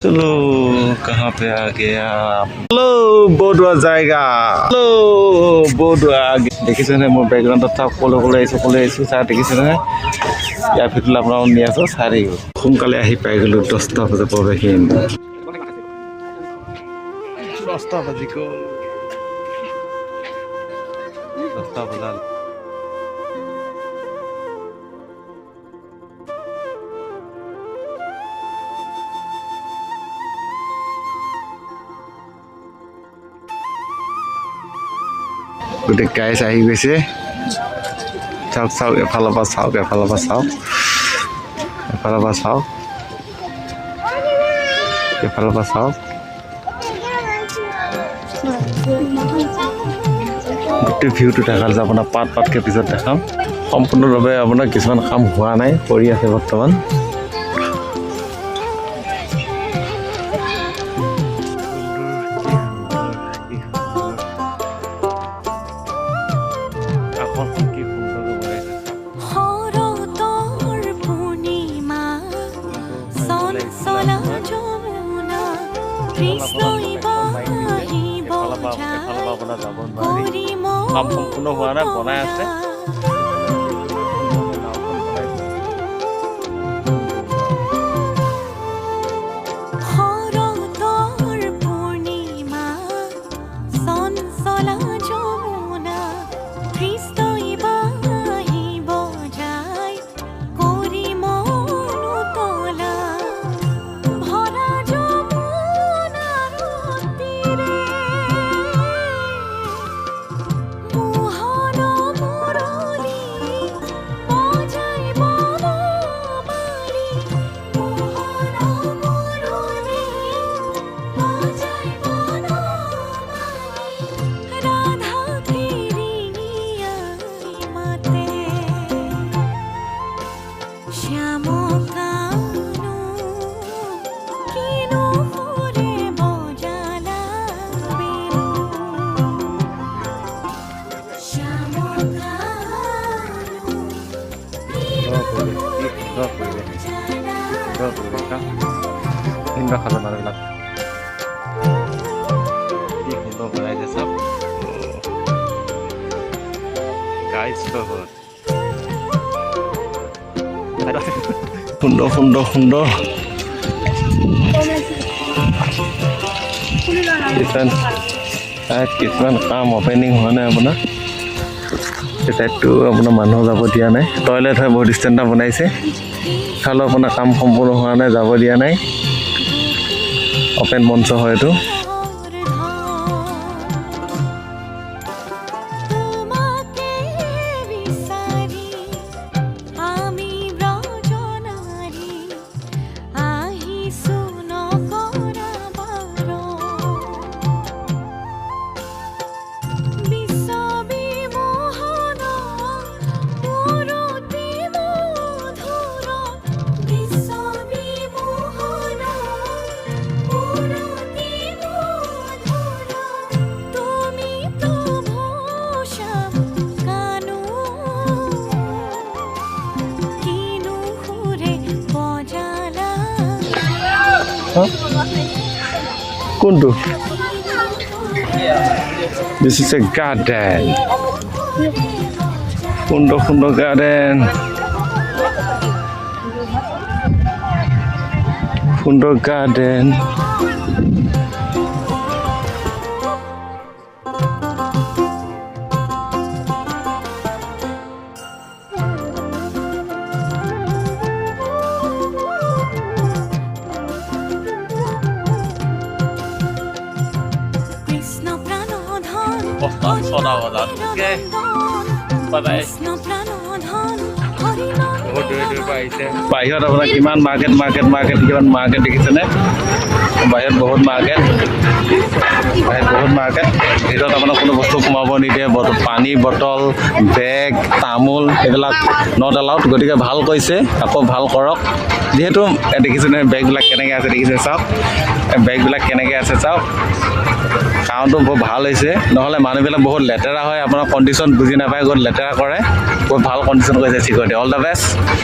चलो कहाँ पे आ गया हेलो बोडुआ जाएगा हेलो बोडुआ आ गया देखिसे ने मोर बैकग्राउंड था कोले सा देखिसे ने या फिर आपना निया सो सारी सोनकाले आही पाइ गेलो 10টা बजे पबेखिन 10টা बजे को 10টা बजा গোটে গাইছ আহি গৈছে চাওক চাওক এফালৰ পৰা চাওক গোটেই ভিউটো দেখাল যে আপোনাৰ পাতকৈ পিছত দেখাম সম্পূৰ্ণভাৱে আপোনাৰ কিছুমান কাম হোৱা নাই কৰি আছে বৰ্তমান কাম সম্পূৰ্ণ হোৱা নাই বনাই আছে সুন্দৰ কিছুমান কাম অপেনিং হোৱা নাই আপোনাৰ টাইপটো আপোনাৰ মানুহ যাব দিয়া নাই টয়লেট হয় বহুত ষ্টেণ্ডাৰ্ড বনাইছে খালো আপোনাৰ কাম সম্পূৰ্ণ হোৱা নাই যাব দিয়া নাই অপেন মঞ্চ হয় এইটো Kundu. This is a garden. Kundu garden. Kundu garden. বাহিৰত আপোনাৰ কিমান মাৰ্কেট কিমান মাৰ্কেট দেখিছেনে বাহিৰত বহুত মাৰ্কেট ভিতৰত আপোনাৰ কোনো বস্তু সোমাব নিদিয়ে পানী বটল বেগ তামোল এইবিলাক নট এলাউড গতিকে ভাল কৈছে আকৌ ভাল কৰক যিহেতু দেখিছেনে বেগবিলাক কেনেকৈ আছে দেখিছে চাওক বেগবিলাক কেনেকৈ আছে চাওক কামটো বৰ ভাল হৈছে নহ'লে মানুহবিলাক বহুত লেতেৰা হয় আপোনাৰ কণ্ডিশ্যন বুজি নাপায় গৈ লেতেৰা কৰে বহুত ভাল কণ্ডিশ্যন কৰিছে চিকিউৰিটি অল দ্য বেষ্ট